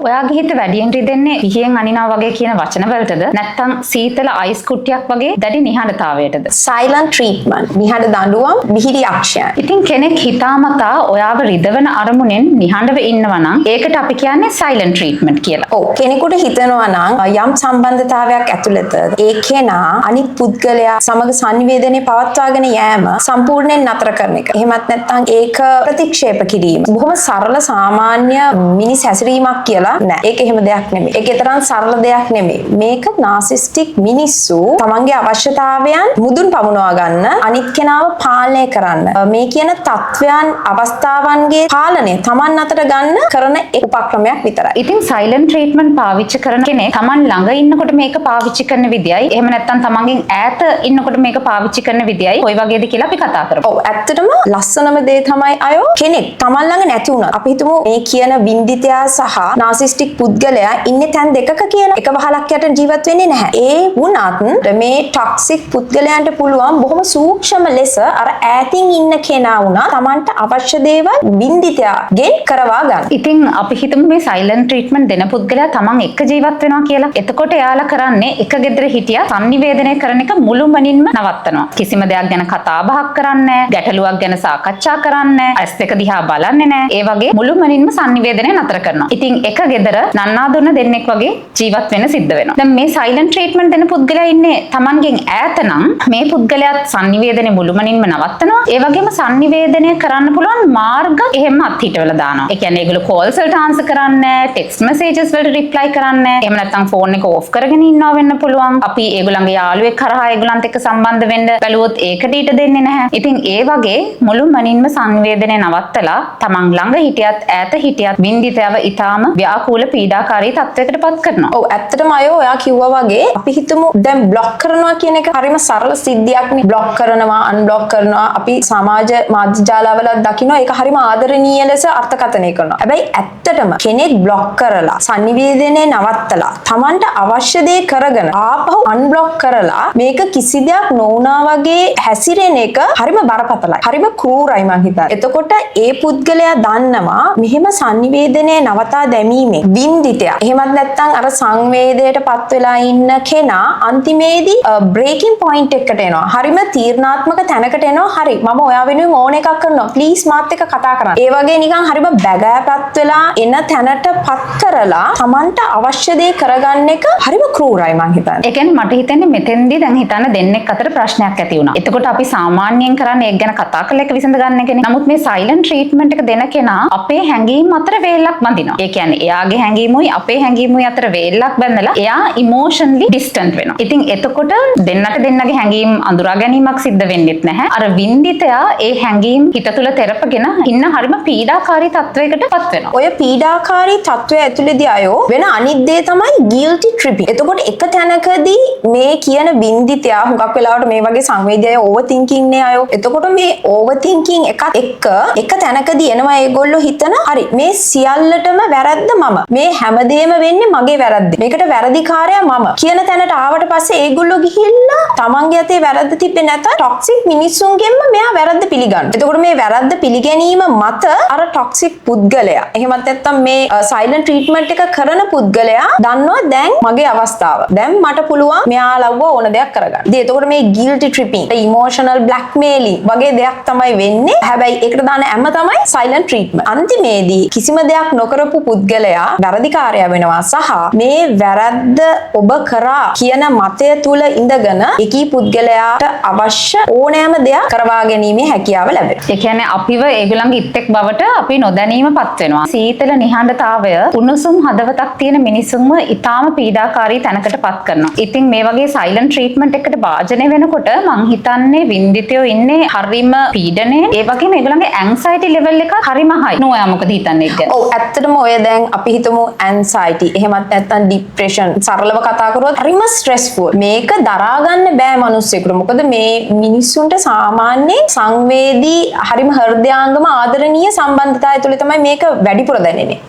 ඔයාගේ හිත වැඩියෙන් රිදෙන්නේ පිහියෙන් අනිනවා වගේ කියන වචන වලටද නැත්නම් සීතල අයිස් කුට්ටියක් වගේ දැඩි නිහඬතාවයටද? Silent treatment. නිහඬ දඬුවම්, මිහිරි අක්ෂයන්. ඉතින් කෙනෙක් හිතාමතා ඔයාව රිදවන අරමුණෙන් නිහඬව ඉන්නවා නම් ඒකට අපි කියන්නේ silent treatment කියලා. ඔව් කෙනෙකුට හිතනවා නම් යම් සම්බන්ධතාවයක් ඇතුළත ඒ කෙනා අනිත් පුද්ගලයා සමග සංවේදනයේ පවත්වාගෙන යෑම සම්පූර්ණයෙන් නතර කරන එක. එහෙමත් නැත්නම් ඒක ප්‍රතික්ෂේප කිරීම. බොහොම සරල සාමාන්‍ය මිනිස් හැසිරීමක් කියලා නෑ. ඒක එහෙම දෙයක් නෙමෙයි. ඒක තරම් සරල දෙයක් නෙමෙයි. මේක නාසිස්ටික් මිනිස්සු තමන්ගේ අවශ්‍යතාවයන් මුදුන් පමුණවා ගන්න, අනිත් කෙනාව පාලනය කරන්න. මේ කියන තත්වයන් අවස්ථාවන්ගේ පාලනය තමන් අතට ගන්න කරන එක උපක්‍රමයක් විතරයි. ඉතින් silent treatment පාවිච්චි කරන කෙනෙක් තමන් ළඟ ඉන්නකොට මේක පාවිච්චි කරන විදියයි එහෙම නැත්නම් තමන්ගෙන් ඈත ඉන්නකොට මේක පාවිච්චි කරන විදියයි කොයි වගේද කියලා අපි කතා කරමු. ඔව් ඇත්තටම ලස්සනම දේ තමයි අයෝ කෙනෙක් තමන් ළඟ නැති වුණා. අපි හිතමු මේ කියන වින්දිතයා සහ නාසිස්ටික් පුද්ගලයා ඉන්නේ තැන් දෙකක කියලා. එක වහලක් යට ජීවත් වෙන්නේ නැහැ. ඒ වුණත් මේ ටොක්සික් පුද්ගලයන්ට පුළුවන් බොහොම සූක්ෂම ලෙස අර ඈතින් ඉන්න කෙනා වුණා තමන්ට අවශ්‍ය දේවල් වින්දිතයාගෙන් කරවා ගන්න. ඉතින් අපි හිතමු මේ silent treatment දෙන පුද්ගලයා තමන් එක්ක ජීවත් වෙනවා කියලා. එතකොට එයාලා කරන්නේ එක ගෙදර හිටියා සංනිවේදනය කරන එක මුළුමනින්ම නවත්තනවා. කිසිම දෙයක් ගැන කතා බහක් කරන්නේ නැහැ. ගැටලුවක් ගැන සාකච්ඡා කරන්නේ නැහැ. ඇස් දෙක දිහා බලන්නේ නැහැ. ඒ වගේ මුළුමනින්ම සංනිවේදනය නතර කරනවා. ඉතින් එක ගෙදර නන්නා දුන්න දෙන්නෙක් වගේ ජීවත් වෙන්න සිද්ධ වෙනවා. දැන් මේ silent treatment දෙන පුද්ගලයා ඉන්නේ තමන්ගෙන් ඈත නම් මේ පුද්ගලයාත් සංනිවේදනය මුළුමනින්ම නවත්තනවා. ඒ වගේම සංනිවේදනය කරන්න පුළුවන් මාර්ග එහෙම අත්හිටවල දානවා. ඒ කියන්නේ ඒගොල්ලෝ calls වලට answer කරන්නේ නැහැ, text messages වලට reply කරන්නේ නැහැ. එහෙම නැත්නම් phone එක off කරගෙන ඉන්නවා වෙන්න පුළුවන්. අපි ඒගොල්ලන්ගේ යාළුවෙක් කරහා ඒගොල්ලන්ත් එක්ක සම්බන්ධ වෙන්න බැලුවොත් ඒකට ඊට දෙන්නේ නැහැ. ඉතින් ඒ වගේ මුළුමනින්ම සංවේදනය නවත්තලා තමන් ළඟ හිටියත් ඈත හිටියත් වින්දිතයව ඊටාම ව්‍යාකූල පීඩාකාරී තත්වයකට පත් කරනවා. ඔව් ඇත්තටම අයෝ ඔයා කිව්වා වගේ අපි හිතමු දැන් බ්ලොක් කරනවා කියන එක හරිම සරල සිද්ධියක් නේ. බ්ලොක් කරනවා, අන්බ්ලොක් කරනවා. අපි සමාජ මාධ්‍ය ජාලවල දකිනවා ඒක හරිම ආදරණීය ලෙස අර්ථකථනය කරනවා. හැබැයි ඇත්තටම කෙනෙක් බ්ලොක් කරලා සංනිවේදනය නවත්තලා Tamanට අවශ්‍ය දේ කරගෙන ආපහු අන්බ්ලොක් කරලා මේක කිසි දෙයක් නොවුනා වගේ හැසිරෙන එක හරිම බරපතලයි. හරිම ක්‍රූරයි මං හිතන්නේ. එතකොට ඒ පුද්ගලයා දන්නවා මෙහෙම සංනිවේදනය නවතා දැමීමෙන් වින්දිතයා එහෙමත් නැත්නම් අර සංවේදයට පත් වෙලා ඉන්න කෙනා අන්තිමේදී බ්‍රේකින් පොයින්ට් එකකට එනවා. හරිම තීරණාත්මක තැනකට එනවා. හරි මම ඔයා වෙනුවෙන් ඕන එකක් කරනවා. ප්ලීස් මාත් එක්ක කතා කරන්න. ඒ වගේ නිකන් හරිම බැගෑපත් වෙලා එන තැනට පත් කරලා Tamanට අවශ්‍ය දේ කරගන්න එක හරිම ක්‍රූරයි මං හිතන්නේ. ඒ කියන්නේ මට හිතෙන්නේ මෙතෙන්දී දැන් හිතන්න දෙන්නෙක් අතර ප්‍රශ්නයක් ඇති වුණා. එතකොට අපි සාමාන්‍යයෙන් කරන්නේ ඒක ගැන කතා කරලා එක විසඳ ගන්න එකනේ. නමුත් මේ silent treatment එක දෙන කෙනා අපේ හැඟීම් අතර වේලක් බඳිනවා. ඒ කියන්නේ එයාගේ හැඟීමුයි අපේ හැඟීමුයි අතර වේලක් බඳලා එයා emotionally distant වෙනවා. ඉතින් එතකොට දෙන්නට දෙන්නගේ හැඟීම් අඳුරා ගැනීමක් සිද්ධ වෙන්නෙත් නැහැ. අර වින්දිතයා ඒ හැඟීම් හිත තුළ තෙරපගෙන ඉන්න හරිම පීඩාකාරී තත්වයකට පත් වෙනවා. ඔය පීඩාකාරී තත්වය ඇතුළේදී අයෝ වෙන අනිත් දේ තමයි guilty tripping. එතකොට එක තැනකදී මේ කියන වින්දිතයා හුඟක් වෙලාවට මේ වගේ සංවේදීය overthinking නේ අයෝ. එතකොට මේ overthinking එකත් එක්ක එක තැනකදී එනවා ඒගොල්ලෝ හිතන හරි මේ සියල්ලටම වැරද්ද මම. මේ හැමදේම වෙන්නේ මගේ වැරද්ද. මේකට වැරදිකාරයා මම කියන තැනට ආවට පස්සේ ඒගොල්ලෝ ගිහිල්ලා තමන්ගේ අතේ වැරද්ද තිබ්බේ නැත ටොක්සික් මිනිස්සුන්ගෙන්ම මෙයා වැරද්ද පිළිගන්නවා. එතකොට මේ වැරද්ද පිළිගැනීම මත අර ටොක්සික් පුද්ගලයා එහෙමත් නැත්නම් මේ සයිලන්ට් ට්‍රීට්මන්ට් එක කරන පුද්ගලයා දන්නවා දැන් මගේ අවස්ථාව. දැන් මට පුළුවන් මෙයාලව ඕන දෙයක් කරගන්න. ඉතින් එතකොට මේ guilty tripping, emotional blackmailing වගේ දෙයක් තමයි වෙන්නේ. හැබැයි ඒකට දාන හැම තමයි silent treatment. අන්තිමේදී කිසිම දෙයක් නොකරපු පුද්ගලයා වැරදිකාරයා වෙනවා සහ මේ වැරද්ද ඔබ කරා කියන මතය තුල ඉඳගෙන එකී පුද්ගලයාට අවශ්‍ය ඕනෑම දෙයක් කරවා ගැනීමේ හැකියාව ලැබෙනවා. ඒ කියන්නේ අපිව ඒගොල්ලන්ගේ ඉත්තෙක් බවට අපි නොදැනීමපත් වෙනවා. සීතල නිහඬතාවය උණුසුම් හදවතක් තියෙන මිනිසුන්ව ඊටාම පීඩාකාරී තැනකට පත් කරනවා. ඉතින් මේ වගේ silent treatment එකකට භාජනය වෙනකොට මං හිතන්නේ වින්දිතයෝ ඉන්නේ හරිම පීඩනයේ. ඒ වගේම ඒගොල්ලන්ගේ anxiety level එක හරිම high. නෝයා මොකද හිතන්නේ ඒක ගැන? ඔව් ඇත්තටම ඔය දැන් අපි හිතමු anxiety එහෙමත් නැත්නම් depression සරලව කතා කරොත් හරිම stressful. මේක දරා ගන්න බෑ මිනිස්සුන්ට. මොකද මේ මිනිස්සුන්ට සාමාන්‍ය සංවේදී හරිම හෘදයාංගම ආදරණීය සම්බන්ධතාවය තුළ තමයි මේක වැඩිපුර දැනෙන්නේ.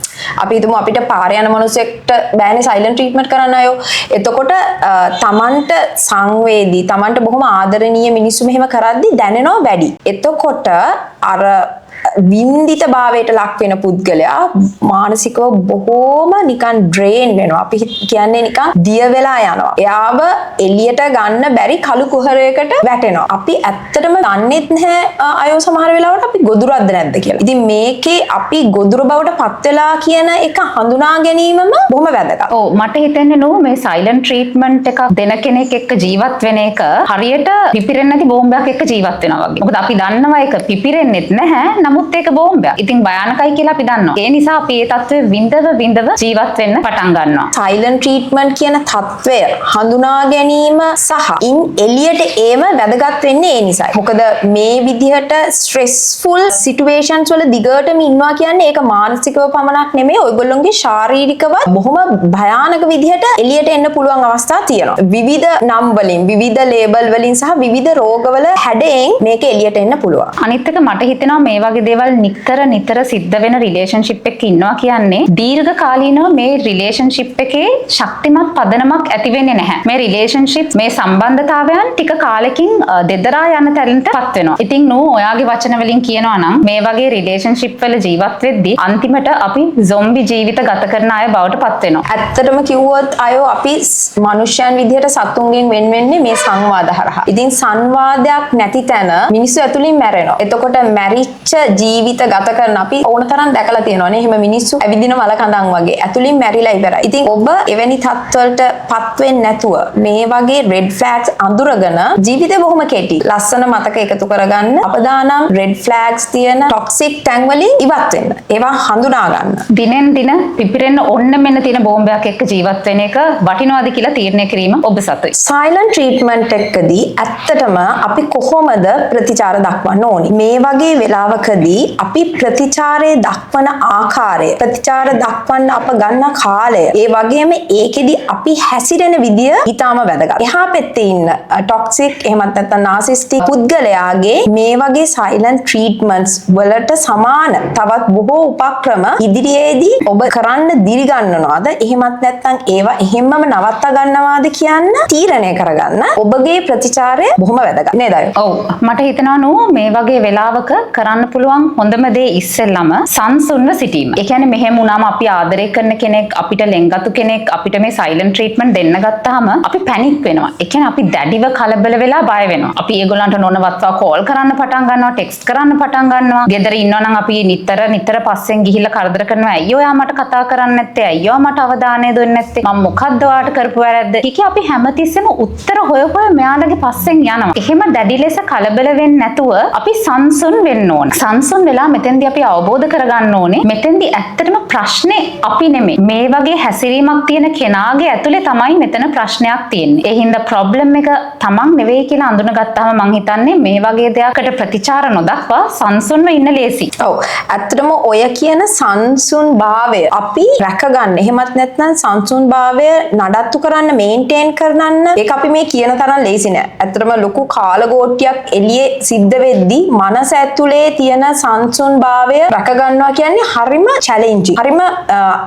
අපි හිතමු අපිට පාර යන මිනිස්සෙක්ට බෑනේ සයිලන්ට් ට්‍රීට්මන්ට් කරන්න අයෝ. එතකොට තමන්ට සංවේදී තමන්ට බොහොම ආදරණීය මිනිස්සු මෙහෙම කරද්දි දැනෙනවා වැඩි. එතකොට අර වින්දිත භාවයට ලක් වෙන පුද්ගලයා මානසිකව බොහෝම නිකන් ඩ්‍රේන් වෙනවා. අපි කියන්නේ නිකන් දිය වෙලා යනවා. එයාව එළියට ගන්න බැරි කළු කුහරයකට වැටෙනවා. අපි ඇත්තටම දන්නෙත් නැහැ අයෝ සමහර වෙලාවට අපි ගොදුරක්ද නැද්ද කියලා. ඉතින් මේකේ අපි ගොදුර බවට පත් වෙලා කියන එක හඳුනා ගැනීමම බොහොම වැදගත්. ඔව් මට හිතෙන්නේ නෝ මේ සයිලන්ට් ට්‍රීට්මන්ට් එකක් දෙන කෙනෙක් එක්ක ජීවත් වෙන එක හරියට පිපිරෙන්නේ නැති බෝම්බයක් එක්ක ජීවත් වෙනවා වගේ. මොකද අපි දන්නවා ඒක පිපිරෙන්නෙත් නැහැ. නමුත් ඒක බෝම්බයක්. ඉතින් භයානකයි කියලා අපි දන්නවා. ඒ නිසා අපි මේ තත්ත්වෙ විඳව ජීවත් වෙන්න පටන් ගන්නවා. සයිලන්ට් ට්‍රීට්මන්ට් කියන තත්ත්වය හඳුනා ගැනීම සහ ඉන් එළියට ඒම වැදගත් වෙන්නේ ඒ නිසායි. මොකද මේ විදිහට ස්ට්‍රෙස්ෆුල් සිටුේෂන්ස් වල දිගටම ඉන්නවා කියන්නේ ඒක මානසිකව පමණක් නෙමෙයි ඔයගොල්ලෝගේ ශාරීරිකව බොහොම භයානක විදිහට එළියට එන්න පුළුවන් අවස්ථා තියෙනවා. විවිධ නම් වලින්, විවිධ ලේබල් වලින් සහ විවිධ රෝගවල හැඩයෙන් මේක එළියට එන්න පුළුවන්. අනිත් එක මට හිතෙනවා මේ වගේ දේවල් නිතර සිද්ධ වෙන රිලේෂන්ෂිප් එකක ඉන්නවා කියන්නේ දීර්ඝ කාලීනව මේ රිලේෂන්ෂිප් එකේ ශක්තිමත් පදනමක් ඇති වෙන්නේ නැහැ. මේ රිලේෂන්ෂිප් මේ සම්බන්ධතාවයන් ටික කාලෙකින් දෙදරා යන තැනටපත් වෙනවා. ඉතින් නෝ ඔයාගේ වචන වලින් කියනවා නම් මේ වගේ රිලේෂන්ෂිප් වල ජීවත් වෙද්දී අන්තිමට අපි zombi ජීවිත ගත කරන අය බවට පත් වෙනවා. ඇත්තටම කිව්වොත් අයෝ අපි මනුෂ්‍යයන් විදිහට සතුන්ගෙන් වෙන් වෙන්නේ මේ සංවාද හරහා. ඉතින් සංවාදයක් නැති තැන මිනිස්සු ඇතුලින් මැරෙනවා. එතකොට මැරිච්ච ජීවිත ගත කරන අපි ඕන තරම් දැකලා තියෙනවා නේ. එහෙම මිනිස්සු ඇවිදින මල කඳන් වගේ ඇතුලින් මැරිලා ඉවරයි. ඉතින් ඔබ එවැනි තත්ත්වවලට පත් වෙන්නේ නැතුව මේ වගේ රෙඩ් ෆ්ලැග්ස් අඳුරගෙන ජීවිතේ බොහොම කෙටි ලස්සන මතක එකතු කරගන්න අපදානම් රෙඩ් ෆ්ලැග්ස් තියෙන ටොක්සික් තැන් වලින් ඉවත් වෙන්න. ඒවා හඳුනා ගන්න. දිනෙන් දින පිපිරෙන්න ඕන්න මෙන්න තියෙන බෝම්බයක් එක්ක ජීවත් වෙන එක වටිනවද කියලා තීරණය කිරීම ඔබ සතුයි. සයිලන්ට් ට්‍රීට්මන්ට් එකකදී ඇත්තටම අපි කොහොමද ප්‍රතිචාර දක්වන්න ඕනි? මේ වගේ වෙලාවකදී අපි ප්‍රතිචාරය දක්වන ආකාරය, ප්‍රතිචාර දක්වන්න අප ගන්න කාලය, ඒ වගේම ඒකෙදි අපි හැසිරෙන විදිය ඊටාම වැදගත්. එහා පැත්තේ ඉන්න ටොක්සික් එහෙමත් නැත්නම් නාසිස්ටික් පුද්ගලයාගේ මේ වගේ සයිලන්ට් ට්‍රීට්මන්ට්ස් වලට සමාන තවත් බොහෝ උපක්‍රම ඉදිරියේදී ඔබ කරන්න දිරි ගන්නවද? එහෙමත් නැත්නම් ඒවා එහෙම්මම නවත්තා ගන්නවාද කියන්න තීරණය කරගන්න ඔබගේ ප්‍රතිචාරය බොහොම වැදගත් නේද? ඔව් මට හිතෙනවා නෝ මේ වගේ වෙලාවක කරන්න පුළුවන් හොඳම දේ ඉස්සෙල්ලම සංසුන්ව සිටීම. ඒ කියන්නේ මෙහෙම වුණාම අපි ආදරය කරන කෙනෙක්, අපිට ලෙන්ගතු කෙනෙක් අපිට මේ සයිලන්ට් ට්‍රීට්මන්ට් දෙන්න ගත්තාම අපි පැනික් වෙනවා. ඒ කියන්නේ අපි දැඩිව කලබල වෙලා බය වෙනවා. අපි ඒගොල්ලන්ට නොනවත්වා කෝල් කරන්න පටන් ගන්නවා, ටෙක්ස්ට් කරන්න පටන් ගන්නවා. ගෙදර ඉන්නවා නම් අපි නිතර පස්සෙන් ගිහිල්ලා කරදර කරනවා. අයියෝ යා මට කතා කරන්නේ නැත්තේ, අයියෝ මට අවධානය දෙන්නේ නැත්තේ, මම මොකද්ද ඔයාට කරපු වැරද්ද? කිකි අපි හැමතිස්සෙම උත්තර හොය මෙයාලගේ පස්සෙන් යනවා. එහෙම දැඩි ලෙස කලබල වෙන්නේ නැතුව අපි සංසුන් වෙන්න ඕන. සංසුන් වෙලා මෙතෙන්දී අපි අවබෝධ කරගන්න ඕනේ මෙතෙන්දී ඇත්තටම ප්‍රශ්නේ අපි නෙමෙයි. මේ වගේ හැසිරීමක් තියෙන කෙනාගේ ඇතුලේ තමයි මෙතන ප්‍රශ්නයක් තියෙන්නේ. ඒ හින්දා ප්‍රොබ්ලම් එක තමන් නෙවෙයි කියලා අඳුනගත්තාම මං හිතන්නේ මේ වගේ දෙයකට ප්‍රතිචාර නොදක්වා සංසුන්ව ඉන්න ලේසි. ඔව්. ඇත්තටම ඔය කියන සංසුන් භාවය අපි රැකගන්න. එහෙමත් නැත්නම් සංසුන් භාවය නඩත්තු කරන්න, මේන්ටේන් කරන්න ඒක අපි මේ කියන තරම් ලේසි නෑ. ඇත්තටම ලොකු කාලගෝට්ටියක් එළියේ සිද්ධ වෙද්දී මනස ඇතුලේ තියෙන සංසුන් භාවය රැකගන්නවා කියන්නේ හරිම චැලෙන්ජින්. හරිම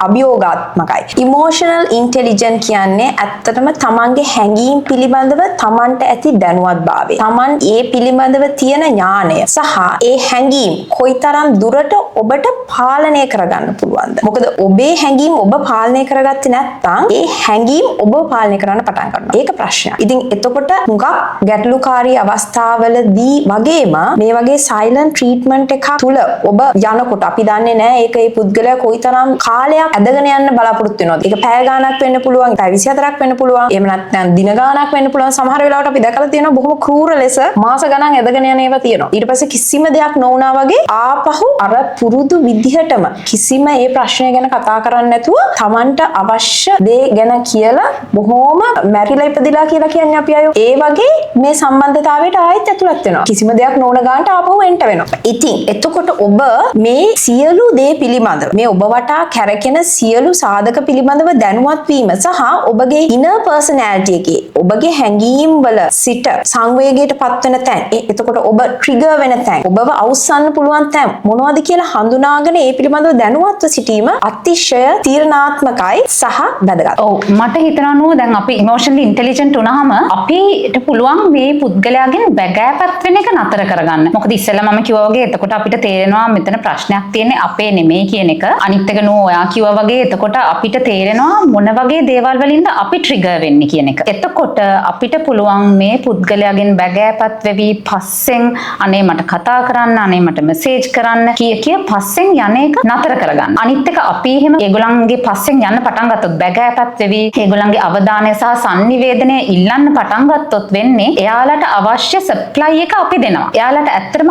අභියෝගාත්මකයි. ඉමෝෂනල් ඉන්ටෙලිජන්ස් කියන්නේ ඇත්තටම තමන්ගේ හැඟීම් පිළිබඳව තමන්ට ඇති දැනුවත් භාවය. තමන් ඒ පිළිබඳව තියෙන ඥානය සහ ඒ හැඟීම් කොයිතරම් දුරට ඔබට පාලනය කරගන්න පුළුවන්ද? මොකද ඔබේ හැඟීම් ඔබ පාලනය කරගත්තේ නැත්නම් ඒ හැඟීම් ඔබ පාලනය කරන්න පටන් ගන්නවා. ඒක ප්‍රශ්නයක්. ඉතින් එතකොට හුඟක් ගැටලුකාරී අවස්ථාවලදී වගේම මේ වගේ සයිලන්ට් ට්‍රීට්මන්ට් එකක් තුල ඔබ යනකොට අපි දන්නේ නැහැ ඒක ඒ පුද්ගලයා කොයිතරම් කාලයක් ඇදගෙන යන්න බලාපොරොත්තු වෙනවද? ඒක පැය ගාණක් වෙන්න පුළුවන්, පැය 24ක් වෙන්න පුළුවන්. එහෙම නැත්නම් දින ගාණක් වෙන්න පුළුවන්. සමහර වෙලාවට අපි දැකලා තියෙනවා බොහොම ක්‍රූර ලෙස මාස ගණන් ඇදගෙන යන ඒවා තියෙනවා. ඊට පස්සේ කිසිම දෙයක් නොවුනා වගේ ආපහු අර පුරුදු විදිහටම කිසිම ඒ ප්‍රශ්නය ගැන කතා කරන්නේ නැතුව Tamanට අවශ්‍ය දේ ගැන කියලා බොහොම මැරිලා ඉපදිලා කියලා කියන්නේ අපි අයෝ. ඒ වගේ මේ සම්බන්ධතාවයට ආයෙත් ඇතුළත් වෙනවා. කිසිම දෙයක් නොවන ගානට ආපහු එන්ට වෙනවා. ඉතින් එතකොට ඔබ මේ සියලු දේ පිළිබඳව මේ ඔබ වටා කැරකෙන සියලු සාධක පිළිබඳව දැනුවත් වීම සහ ඔබගේ inner personality එකේ ඔබගේ හැඟීම් වල සිට සංවේගයට පත්වෙන තැන්, එතකොට ඔබ ට්‍රිගර් වෙන තැන්, ඔබව අවසන් පුළුවන් තැන් මොනවද කියලා හඳුනාගෙන ඒ පිළිබඳව දැනුවත්ව සිටීම අතිශය තීරණාත්මකයි සහ වැදගත්. ඔව් මට හිතනවා නෝ දැන් අපි ඉමෝෂනලි ඉන්ටෙලිජන්ට් වුණාම අපිට පුළුවන් මේ පුද්ගලයාගෙන් බැගෑපත් වෙන එක නතර කරගන්න. මොකද ඉස්සෙල්ලා මම කිව්වා වගේ එතකොට අපිට තේරෙනවා මෙතන ප්‍රශ්නයක් තියෙන්නේ අපේ නෙමෙයි කියන එක. අනිත් එක නෝ ඔයා කිව්වා වගේ එතකොට අපිට තේරෙනවා මොන වගේ දේවල් වලින්ද අපි ට්‍රිගර් වෙන්නේ කියන එක. එතකොට අපිට පුළුවන් මේ පුද්ගලයාගෙන් බැගෑපත් වෙවි පස්සෙන් අනේ මට කතා කරන්න, අනේ මට මෙසේජ් කරන්න කිය පස්සෙන් යන එක නතර කරගන්න. අනිත් එක අපි එහෙම ඒගොල්ලන්ගේ පස්සෙන් යන්න පටන් ගත්තොත් බැගෑපත් වෙවි ඒගොල්ලන්ගේ අවධානය සහ සංනිවේදනය ඉල්ලන්න පටන් ගත්තොත් වෙන්නේ එයාලට අවශ්‍ය සප්ලයි එක අපි දෙනවා. එයාලට ඇත්තටම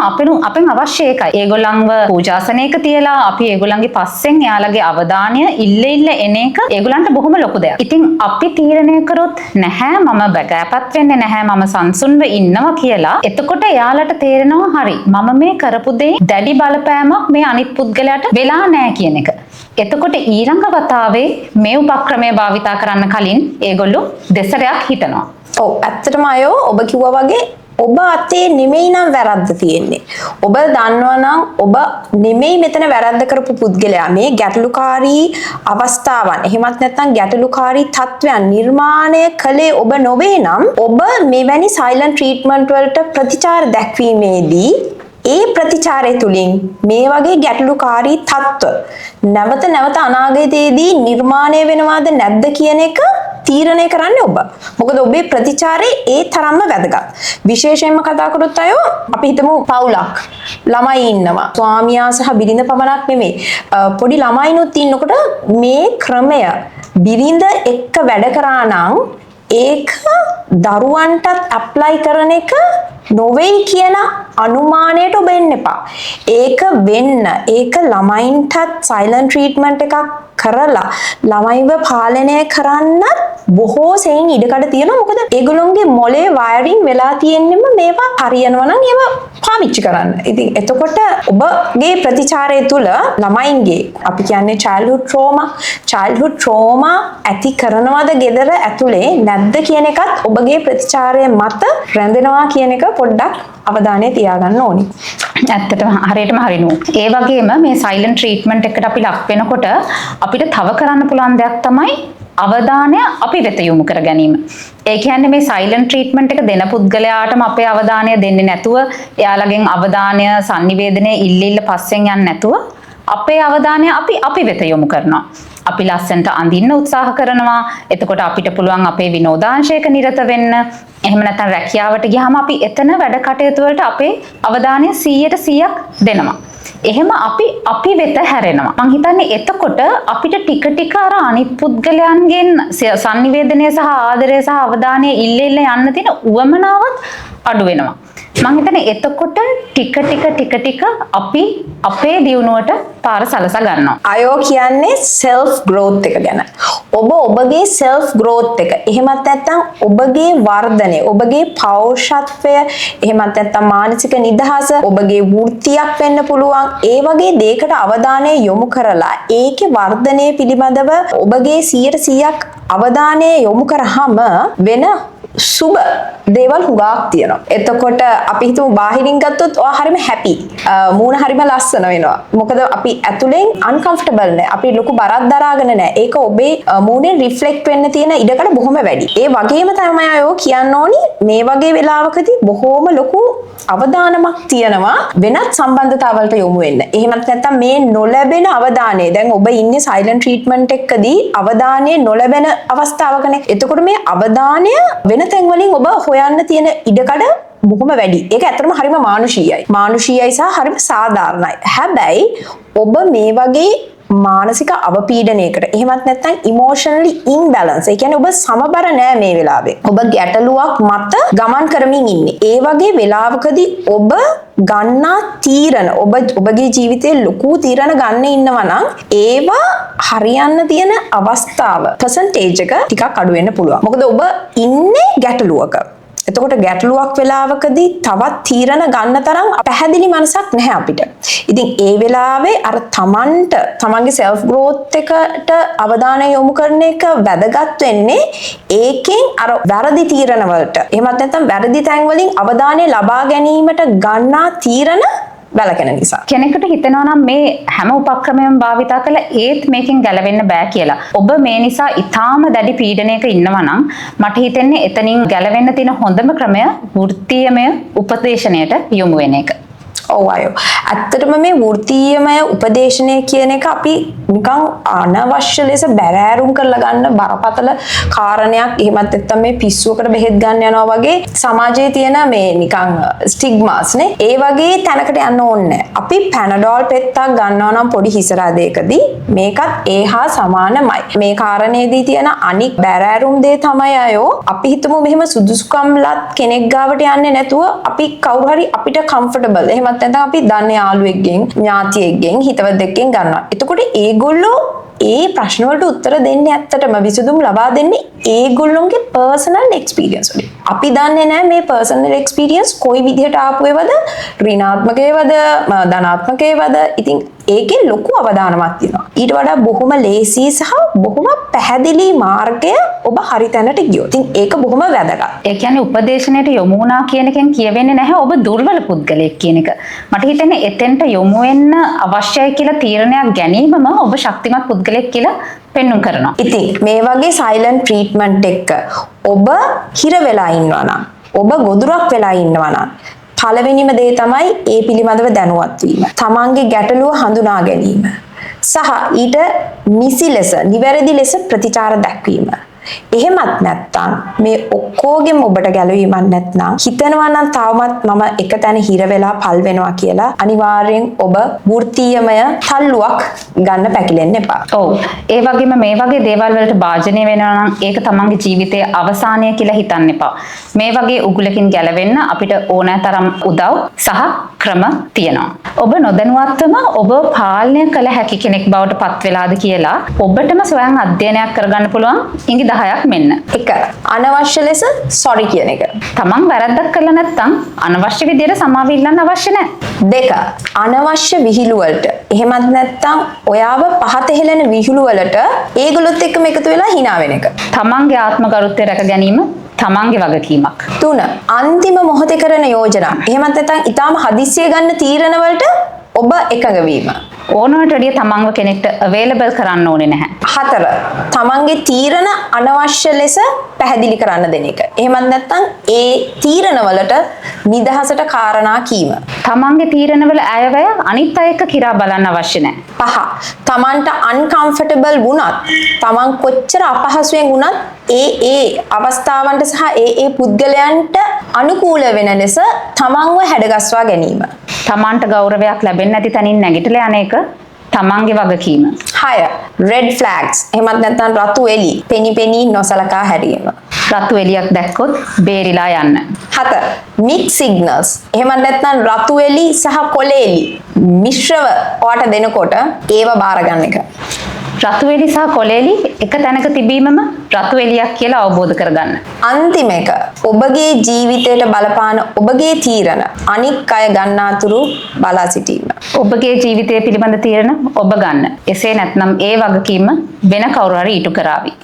අපෙන් අවශ්‍ය එකයි. ඒගොල්ලන්ව පූජාසනයක තියලා අපි ඒගොල්ලන්ගේ පස්සෙන් එයාලගේ අවධානය ඉල්ල එන එක ඒගොල්ලන්ට බොහොම ලොකු දෙයක්. ඉතින් අපි තීරණය කරොත් නැහැ මම බැගෑපත් වෙන්නේ නැහැ මම සංසුන්ව ඉන්නවා කියලා. එතකොට එයාලට තේරෙනවා හරි මම මේ කරපු දේ දැඩි බලපෑමක් මේ අනිත් පුද්ගලයාට වෙලා නැහැ කියන එක. එතකොට ඊළඟ වතාවේ මේ උපක්‍රමය භාවිතා කරන්න කලින් ඒගොල්ලෝ දෙසරයක් හිතනවා. ඔව් ඇත්තටම අයෝ ඔබ කිව්වා වගේ ඔබ අතේ නෙමෙයි නම් වැරද්ද තියෙන්නේ. ඔබ දන්නවා නම් ඔබ නෙමෙයි මෙතන වැරද්ද කරපු පුද්ගලයා. මේ ගැටලුකාරී අවස්ථාවන් එහෙමත් නැත්නම් ගැටලුකාරී තත්ත්වයන් නිර්මාණය කළේ ඔබ නොවේ නම් ඔබ මෙවැනි සයිලන්ට් ට්‍රීට්මන්ට් වලට ප්‍රතිචාර දැක්වීමේදී ඒ ප්‍රතිචාරය තුලින් මේ වගේ ගැටලුකාරී තත්ත්ව නැවත අනාගතයේදී නිර්මාණය වෙනවාද නැද්ද කියන එක තීරණය කරන්නේ ඔබ. මොකද ඔබේ ප්‍රතිචාරය ඒ තරම්ම වැදගත්. විශේෂයෙන්ම කතා කරොත් අය අපි හිතමු පවුලක් ළමයි ඉන්නවා. ස්වාමියා සහ බිරිඳ පමණක් නෙමෙයි. පොඩි ළමයිනුත් ඉන්නකොට මේ ක්‍රමය බිරිඳ එක්ක වැඩ කරා නම් ඒක දරුවන්ටත් ඇප්ලයි කරන එක නොවෙයි කියන අනුමානයට ඔබ එන්න එපා. ඒක වෙන්න. ඒක ළමයින්ටත් සයිලන්ට් ට්‍රීට්මන්ට් එකක් කරලා ළමයිව පාලනය කරන්නත් බොහෝ සෙයින් ඉඩකඩ තියෙනවා. මොකද ඒගොල්ලොන්ගේ මොලේ වයරින් වෙලා තියෙන්නෙම මේවා හරියනවා නම් ඒවා පාවිච්චි කරන්න. ඉතින් එතකොට ඔබගේ ප්‍රතිචාරය තුළ ළමයින්ගේ අපි කියන්නේ childhood trauma ඇති කරනවද ගෙදර ඇතුලේ නැද්ද කියන එකත් ඔබගේ ප්‍රතිචාරය මත රැඳෙනවා කියන එක පොඩ්ඩක් අවධානය තියාගන්න ඕනි. ඇත්තටම හරියටම හරිනු. ඒ වගේම මේ සයිලන්ට් ට්‍රීට්මන්ට් එකට අපි ලක් වෙනකොට අපිට තව කරන්න පුළුවන් දෙයක් තමයි අවධානය අපි වෙත යොමු කර ගැනීම. ඒ කියන්නේ මේ සයිලන්ට් ට්‍රීට්මන්ට් එක දෙන පුද්ගලයාටම අපේ අවධානය දෙන්නේ නැතුව එයාලගෙන් අවධානය sannivedanaya ඉල්ල පස්සෙන් යන්නේ නැතුව අපේ අවධානය අපි වෙත යොමු කරනවා. අපි ලස්සනට අඳින්න උත්සාහ කරනවා. එතකොට අපිට පුළුවන් අපේ විනෝදාංශයක නිරත වෙන්න. එහෙම නැත්නම් රැකියාවට ගියාම අපි එතන වැඩ කටයුතු වලට අපේ අවධානය 100% දෙනවා. එහෙම අපි වෙත හැරෙනවා. මං හිතන්නේ එතකොට අපිට ටික අර අනිත් පුද්ගලයන්ගෙන් sannivedanaya සහ ආදරය සහ අවධානය ඉල්ල යන්න තියෙන උවමනාවත් අඩු වෙනවා. මං හිතන්නේ එතකොට ටික අපි අපේ දියුණුවට පාර සලසා ගන්නවා. අයෝ කියන්නේ self growth එක ගැන. ඔබගේ self growth එක. එහෙමත් නැත්නම් ඔබගේ වර්ධනය, ඔබගේ පෞරුෂත්වය, එහෙමත් නැත්නම් මානසික නිදහස, ඔබගේ වෘත්තියක් වෙන්න පුළුවන්. ඒ වගේ දෙයකට අවධානය යොමු කරලා ඒකේ වර්ධනය පිළිබඳව ඔබගේ 100%ක් අවධානය යොමු කරාම වෙන සුබ දේවල් හුඟක් තියෙනවා. එතකොට අපි හිතමු බාහිරින් ගත්තොත් ඔයා හරිම හැපි. මූණ හරිම ලස්සන වෙනවා. මොකද අපි ඇතුලෙන් uncomfortable නෑ. අපි ලොකු බරක් දරාගෙන නෑ. ඒක ඔබේ මූණෙන් රිෆ්ලෙක්ට් වෙන්න තියෙන ඉඩකඩ බොහොම වැඩි. ඒ වගේම තමයි අයෝ කියන්න ඕනි මේ වගේ වෙලාවකදී බොහොම ලොකු අවදානමක් තියෙනවා වෙනත් සම්බන්ධතාවලට යොමු වෙන්න. එහෙමත් නැත්නම් මේ නොලැබෙන අවධානය. දැන් ඔබ ඉන්නේ සයිලන්ට් ට්‍රීට්මන්ට් එකකදී අවධානය නොලැබෙන අවස්ථාවකනේ. එතකොට මේ අවධානය වෙන තැන් වලින් ඔබ හොයන්න තියෙන ඉඩකඩ බොහොම වැඩි. ඒක ඇත්තටම හරිම මානුෂීයයි. මානුෂීයයි සහ හරිම සාධාරණයි. හැබැයි ඔබ මේ වගේ මානසික අවපීඩනයකට එහෙමත් නැත්නම් emotionally imbalance. ඒ කියන්නේ ඔබ සමබර නෑ මේ වෙලාවේ. ඔබ ගැටලුවක් මත ගමන් කරමින් ඉන්නේ. ඒ වගේ වෙලාවකදී ඔබ ගන්නා තීරණ ඔබගේ ජීවිතයේ ලොකු තීරණ ගන්න ඉන්නවා නම් ඒවා හරියන්න තියෙන අවස්ථාව percentage එක ටිකක් අඩු වෙන්න පුළුවන්. මොකද ඔබ ඉන්නේ ගැටලුවක. එතකොට ගැටලුවක් වෙලාවකදී තවත් තීරණ ගන්න තරම් පැහැදිලි මනසක් නැහැ අපිට. ඉතින් ඒ වෙලාවේ අර තමන්ගේ self growth එකට අවධානය යොමු කරන එක වැදගත් වෙන්නේ ඒකෙන් අර වැරදි තීරණ වලට. එහෙමත් නැත්නම් වැරදි තැන් වලින් අවධානය ලබා ගැනීමට ගන්නා තීරණ වැළකෙන නිසා. කෙනෙකුට හිතෙනවා නම් මේ හැම උපක්‍රමයක්ම භාවිතා කළා ඒත් මේකෙන් ගැලවෙන්න බෑ කියලා. ඔබ මේ නිසා ඊටාම දැඩි පීඩනයක ඉන්නවා නම් මට හිතෙන්නේ එතනින් ගැලවෙන්න තියෙන හොඳම ක්‍රමය වෘත්තීයමය උපදේශනයට යොමු වෙන එක. ඔව් අයෝ. ඇත්තටම මේ වෘත්තීයමය උපදේශනය කියන එක අපි නිකන් අනවශ්‍ය ලෙස බැරෑරුම් කරලා ගන්න බරපතල කාරණයක්. එහෙමත් නැත්නම් මේ පිස්සුවකට බෙහෙත් ගන්න යනවා වගේ සමාජයේ තියෙන මේ නිකන් ස්ටිග්මාස් නේ. ඒ වගේ තැනකට යන්න ඕනේ නැහැ. අපි පැනඩෝල් පෙත්තක් ගන්නවා නම් පොඩි හිසරාදයකදී මේකත් ඒහා සමානමයි. මේ කාරණේදී තියෙන අනික් බැරෑරුම් දේ තමයි අයෝ අපි හිතමු මෙහෙම සුදුසුකම්ලත් කෙනෙක් ගාවට යන්නේ නැතුව අපි කවුරු හරි අපිට කම්ෆර්ටබල් එහෙමත් නැත්නම් අපි දන්නේ යාළුවෙක්ගෙන් ඥාතියෙක්ගෙන් හිතවතෙක්ගෙන් ගන්නවා. එතකොට ඒගොල්ලෝ ඒ ප්‍රශ්න වලට උත්තර දෙන්නේ ඇත්තටම විසඳුම් ලබා දෙන්නේ ඒගොල්ලොන්ගේ පර්සනල් එක්ස්පීරියන්ස් වලින්. අපි දන්නේ නැහැ මේ පර්සනල් එක්ස්පීරියන්ස් කොයි විදිහට ආපු ඒවද ඍණාත්මක ඒවද ධනාත්මක ඒවද. ඉතින් ඒකේ ලොකු අවධානමක් තියෙනවා. ඊට වඩා බොහොම ලේසි සහ බොහොම පැහැදිලි මාර්ගය ඔබ හරි තැනට ගියොත්. ඉතින් ඒක බොහොම වැදගත්. ඒ කියන්නේ උපදේශනයට යොමු වුණා කියන එකෙන් කියවෙන්නේ නැහැ ඔබ දුර්වල පුද්ගලයෙක් කියන එක. මට හිතෙන්නේ එතෙන්ට යොමු වෙන්න අවශ්‍යයි කියලා තීරණයක් ගැනීමම ඔබ ශක්තිමත් පුද්ගලයෙක් කියලා පෙන්වුම් කරනවා. ඉතින් මේ වගේ සයිලන්ට් ට්‍රීට්මන්ට් එක ඔබ හිර වෙලා ඉන්නවා නම් ඔබ ගොදුරක් වෙලා ඉන්නවා නම් පළවෙනිම දේ තමයි ඒ පිළිබඳව දැනුවත් වීම. තමන්ගේ ගැටලුව හඳුනා ගැනීම. සහ ඊට නිසි ලෙස, නිවැරදි ලෙස ප්‍රතිචාර දැක්වීම. එහෙමත් නැත්නම් මේ ඔක්කොගෙම ඔබට ගැලවීමක් නැත්නම් හිතනවා නම් තවමත් මම එක තැන හිර වෙලා පල් වෙනවා කියලා අනිවාර්යෙන් ඔබ වෘත්තීයමය තල්ලුවක් ගන්න පැකිලෙන්න එපා. ඔව්. ඒ වගේම මේ වගේ දේවල් වලට භාජනය වෙනවා නම් ඒක තමන්ගේ ජීවිතයේ අවසානය කියලා හිතන්න එපා. මේ වගේ උගුලකින් ගැලවෙන්න අපිට ඕනෑතරම් උදව් සහ ක්‍රම තියෙනවා. ඔබ නොදැනුවත්වම ඔබ පාලනය කළ හැකි කෙනෙක් බවට පත් වෙලාද කියලා ඔබටම ස්වයං අධ්‍යයනයක් කරගන්න පුළුවන් ඉඟි 10ක් මෙන්න. 1. අනවශ්‍ය ලෙස සෝරි කියන එක. තමන් වැරද්දක් කළා නැත්නම් අනවශ්‍ය විදියට සමාව ඉල්ලන්න අවශ්‍ය නැහැ. 2. අනවශ්‍ය විහිළු වලට එහෙමත් නැත්නම් ඔයාව පහත හෙලන විහිළු වලට ඒගොල්ලොත් එක්කම එකතු වෙලා hina වෙන එක. තමන්ගේ ආත්ම ගරුත්වය රැක ගැනීම තමන්ගේ වගකීමක්. 3. අන්තිම මොහොතේ කරන යෝජනා එහෙමත් නැත්නම් ඊටාම හදිස්සිය ගන්න තීරණ වලට ඔබ එකඟ වීම. ඕනවට වැඩිය තමන්ව කෙනෙක්ට අවේලබල් කරන්න ඕනේ නැහැ. 4. තමන්ගේ තීරණ අනවශ්‍ය ලෙස පැහැදිලි කරන්න දෙන එක. එහෙමත් නැත්නම් ඒ තීරණ වලට නිදහසට කාරණා කීම. තමන්ගේ තීරණවල අයවැය අනිත් අය එක්ක කිරා බලන්න අවශ්‍ය නැහැ. 5. තමන්ට අන්කම්ෆර්ටබල් වුණත් තමන් කොච්චර අපහසුයෙන් වුණත් ඒ අවස්ථාවන්ට සහ ඒ පුද්ගලයන්ට අනුකූල වෙන ලෙස තමන්ව හැඩගස්වා ගැනීම. තමන්ට ගෞරවයක් ලැබෙන්නේ නැති තැනින් නැගිටලා යන එක තමන්ගේ වගකීම. 6. red flags එහෙමත් නැත්නම් රතු එලි පෙනි නොසලකා හැරීම. රතු එලියක් දැක්කොත් බේරිලා යන්න. 7. mixed signals එහෙමත් නැත්නම් රතු එලි සහ කොළ එලි මිශ්‍රව ඔයාට දෙනකොට ඒව බාර ගන්න එක. රතු එලි සහ කොළ එලි එක තැනක තිබීමම රතු එලියක් කියලා අවබෝධ කරගන්න. අන්තිම එක ඔබගේ ජීවිතයට බලපාන ඔබගේ තීරණ අනික් අය ගන්නාතුරු බලා සිටීම. ඔබගේ ජීවිතය පිළිබඳ තීරණ ඔබ ගන්න. එසේ නැත්නම් ඒ වගකීම වෙන කවුරු හරි ඊට කරાવી.